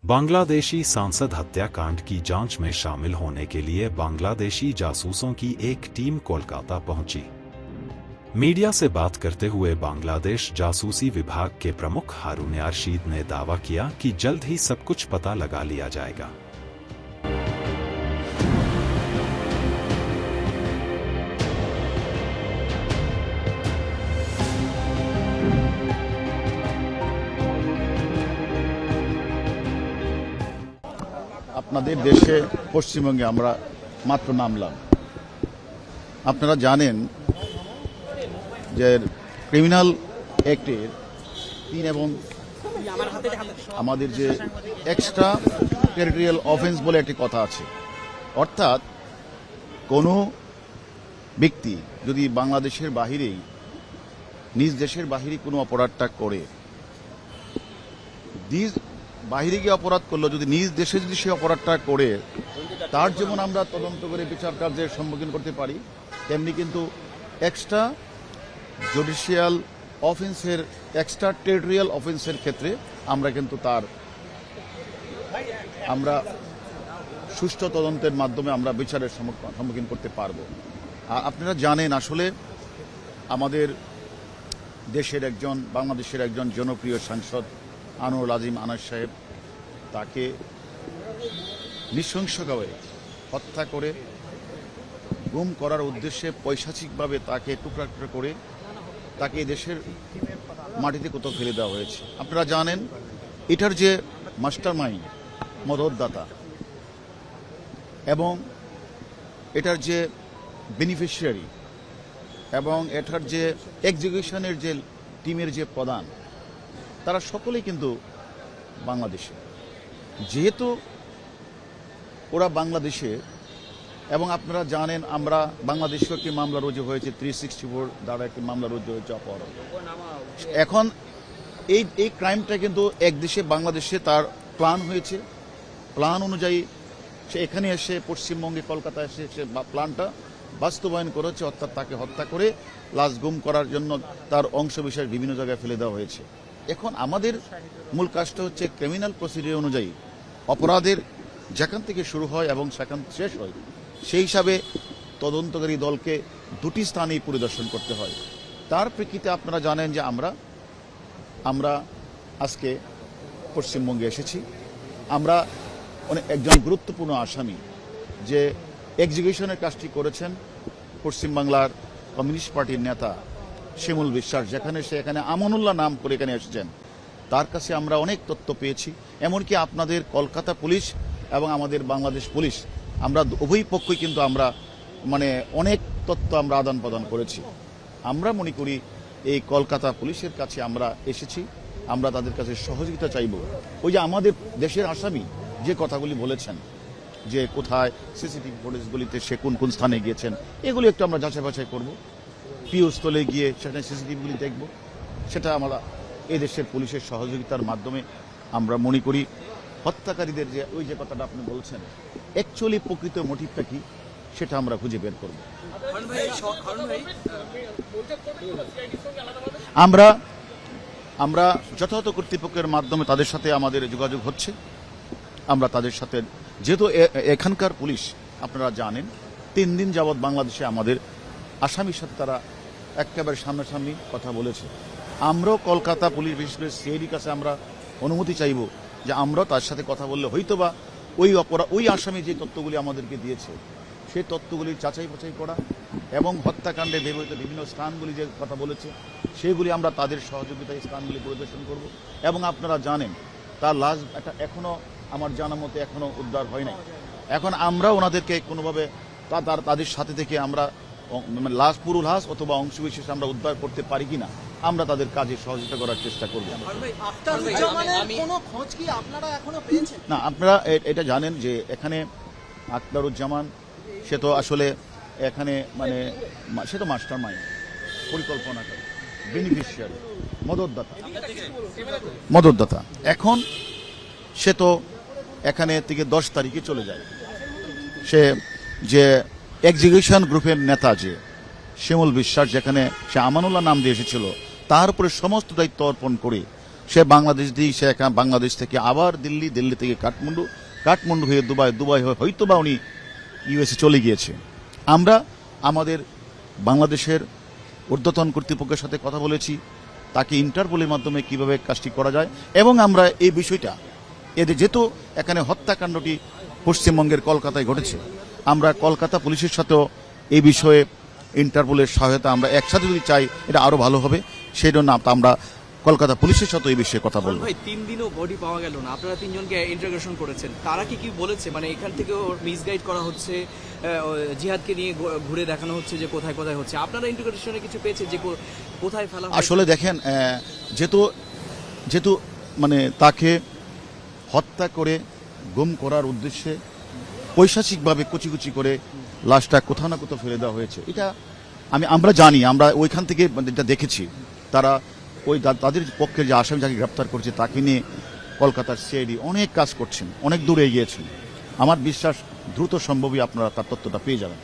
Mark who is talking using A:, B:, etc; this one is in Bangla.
A: बांग्लादेशी सांसद हत्याकांड की जांच में शामिल होने के लिए बांग्लादेशी जासूसों की एक टीम कोलकाता पहुंची। मीडिया से बात करते हुए बांग्लादेश जासूसी विभाग के प्रमुख हारून रशीद ने दावा किया कि जल्द ही सब कुछ पता लगा लिया जाएगा।
B: আপনাদের দেশে পশ্চিমবঙ্গে আমরা মাত্র নামলাম। আপনারা জানেন যে ক্রিমিনাল অ্যাক্টের 3 এবং আমাদের যে এক্সট্রা টেরিটোরিয়াল অফেন্স বলে একটি কথা আছে, অর্থাৎ কোনো ব্যক্তি যদি বাংলাদেশের বাহিরেই নিজ দেশের বাহিরে কোনো অপরাধটা করে, বাহিরে গিয়ে অপরাধ করলো, যদি নিজ দেশে যদি সে অপরাধটা করে তার যেমন আমরা তদন্ত করে বিচার কার্যের সম্মুখীন করতে পারি, তেমনি কিন্তু এক্সট্রা জুডিশিয়াল অফেন্সের এক্সট্রা টেরিটোরিয়াল অফেন্সের ক্ষেত্রে আমরা কিন্তু আমরা সুষ্ঠু তদন্তের মাধ্যমে আমরা বিচারের সম্মুখীন করতে পারবো। আর আপনারা জানেন আসলে আমাদের দেশের বাংলাদেশের একজন জনপ্রিয় সাংসদ আনোয়ারুল আজিম আনাস সাহেব, তাকে নৃশংসভাবে হত্যা করে গুম করার উদ্দেশ্যে পৈশাচিকভাবে তাকে টুকরা টুকরা করে তাকে দেশের মাটিতে কোথাও ফেলে দেওয়া হয়েছে। আপনারা জানেন এটার যে মাস্টার মাইন্ড, মদতদাতা এবং এটার যে বেনিফিশিয়ারি এবং এটার যে এক্সিকিউশনের যে টিমের যে প্রধান, তারা সকলেই কিন্তু বাংলাদেশে। যেহেতু ওরা বাংলাদেশে, এবং আপনারা জানেন আমরা বাংলাদেশেও একটি মামলা রুজু হয়েছে, 364 দ্বারা একটি মামলা রুজু হয়েছে অপহরণ। এখন এই ক্রাইমটা কিন্তু এক দেশে বাংলাদেশে তার প্ল্যান হয়েছে, প্ল্যান অনুযায়ী সে এখানে এসে পশ্চিমবঙ্গে কলকাতায় এসে সে প্ল্যানটা বাস্তবায়ন করেছে, অর্থাৎ তাকে হত্যা করে লাশ গুম করার জন্য তার অংশবিশেষ বিভিন্ন জায়গায় ফেলে দেওয়া হয়েছে। এখন আমাদের মূল কাজটা হচ্ছে ক্রিমিনাল প্রসিডিউর অনুযায়ী অপরাধের যেখান থেকে শুরু হয় এবং সেখান শেষ হয়, সেই হিসাবে তদন্তকারী দলকে 2টি স্থানেই পরিদর্শন করতে হয়। তার প্রেক্ষিতে আপনারা জানেন যে আমরা আজকে পশ্চিমবঙ্গে এসেছি। আমরা একজন গুরুত্বপূর্ণ আসামি যে এক্সিকিউশনের কাজটি করেছেন পশ্চিমবাংলার কমিউনিস্ট পার্টির নেতা শিমুল বিশ্বাস, যেখানে সে এখানে আমানুল্লাহ নাম করে এখানে এসেছেন, তার কাছে আমরা অনেক তথ্য পেয়েছি। এমনকি আপনাদের কলকাতা পুলিশ এবং আমাদের বাংলাদেশ পুলিশ, আমরা উভয় পক্ষই কিন্তু আমরা অনেক তথ্য আমরা আদান প্রদান করেছি। আমরা মনে করি এই কলকাতা পুলিশের কাছে আমরা এসেছি, আমরা তাদের কাছে সহযোগিতা চাইব। ওই যে আমাদের দেশের আসামি যে কথাগুলি বলেছেন যে কোথায় সিসিটিভি ফুটেজগুলিতে সে কোন কোন স্থানে গিয়েছেন, এগুলি একটু আমরা যাচাই বাছাই করব। পিওস্থলে গিয়ে সেখানে সিসিটিভিগুলি দেখব। সেটা আমরা এই দেশের পুলিশের সহযোগিতার মাধ্যমে আমরা মনে করি হত্যাকারীদের যে ওই যে কথাটা আপনি বলছেন, অ্যাকচুয়ালি প্রকৃত মোটিভটা কি সেটা আমরা খুঁজে বের করব। আমরা যথাযথ কর্তৃপক্ষের মাধ্যমে তাদের সাথে আমাদের যোগাযোগ হচ্ছে। আমরা তাদের সাথে, যেহেতু এখানকার পুলিশ আপনারা জানেন 3 দিন যাবৎ বাংলাদেশে আমাদের আসামির সাথে তারা একেবারে সামনাসামনি কথা বলেছে। আমরাও কলকাতা পুলিশ, বিশেষ করে সিআইডির কাছে আমরা অনুমতি চাইব যে আমরাও তার সাথে কথা বললে হয়তোবা ওই আসামি যে তথ্যগুলি আমাদেরকে দিয়েছে সেই তথ্যগুলি যাচাই বাছাই করা এবং হত্যাকাণ্ডে ব্যবহৃত বিভিন্ন স্থানগুলি যে কথা বলেছে সেগুলি আমরা তাদের সহযোগিতায় স্থানগুলি পরিদর্শন করব। এবং আপনারা জানেন তার লাশ এখনও আমার জানা মতে এখনও উদ্ধার হয় নাই। এখন আমরা ওনাদেরকে কোনোভাবে তাদের সাথে থেকে আমরা পুরো লাশ অথবা অংশবিশেষ আমরা উদ্ধার করতে পারি কিনা আমরা তাদের কাজে সহযোগিতা করার চেষ্টা করব। না, আপনারা এটা জানেন যে এখানে আখতারুজ্জামান সে তো আসলে এখানে সে তো মাস্টার মাইন্ড, পরিকল্পনাকারী, বেনিফিশিয়ারি, মদতদাতা। এখন সে তো এখানে থেকে 10 তারিখে চলে যায়। সে যে এক্সিকিউশন গ্রুপের নেতা যে শিমুল বিশ্বাস, যেখানে সে আমানুল্লাহ নাম দিয়ে এসেছিল, তার উপরে সমস্ত দায়িত্ব অর্পণ করে সে বাংলাদেশ দিয়ে সে বাংলাদেশ থেকে আবার দিল্লি, দিল্লি থেকে কাঠমান্ডু, কাঠমান্ডু হয়ে দুবাই, দুবাই হয়ে হয়তোবা উনি ইউএসএ চলে গিয়েছে। আমরা আমাদের বাংলাদেশের ঊর্ধ্বতন কর্তৃপক্ষের সাথে কথা বলেছি, তাকে ইন্টারপোলের মাধ্যমে কিভাবে কাজটি করা যায়, এবং আমরা এই বিষয়টা এদের যেহেতু এখানে হত্যাকাণ্ডটি পশ্চিমবঙ্গের কলকাতায় ঘটেছে, আমরা কলকাতা পুলিশের সাথেও এই বিষয়ে ইন্টারপোলের সহায়তা আমরা একসাথে যদি চাই এটা আরো ভালো হবে। সেই জন্য আমরা কলকাতা পুলিশের সাথে এই বিষয়ে কথা বলবো।
C: ভাই 3 দিনও বডি পাওয়া গেল না, আপনারা 3 জনকে ইন্টারোগেশন করেছেন, তারা কি বলেছে? মানে এখান থেকে মিসগাইড করা হচ্ছে, জিহাদকে নিয়ে ঘুরে দেখানো হচ্ছে যে কোথায় কোথায় হচ্ছে। আপনারা ইন্টারোগেশনে কিছু পেয়েছে যে কোথায় ফেলা হয়েছে?
B: আসলে দেখেন, যেহেতু মানে তাকে হত্যা করে গুম করার উদ্দেশ্যে পৈশাচিকভাবে কুচি কুচি করে লাশটা কোথাও না কোথাও ফেলে দেওয়া হয়েছে, এটা আমরা জানি, আমরা ওইখান থেকে যেটা দেখেছি, তারা তাদের পক্ষের যে আসামি যাকে গ্রেপ্তার করছে তাকে নিয়ে কলকাতার সিআইডি অনেক কাজ করছেন, অনেক দূরে এগিয়েছেন। আমার বিশ্বাস দ্রুত সম্ভবই আপনারা তার তথ্যটা পেয়ে যাবেন।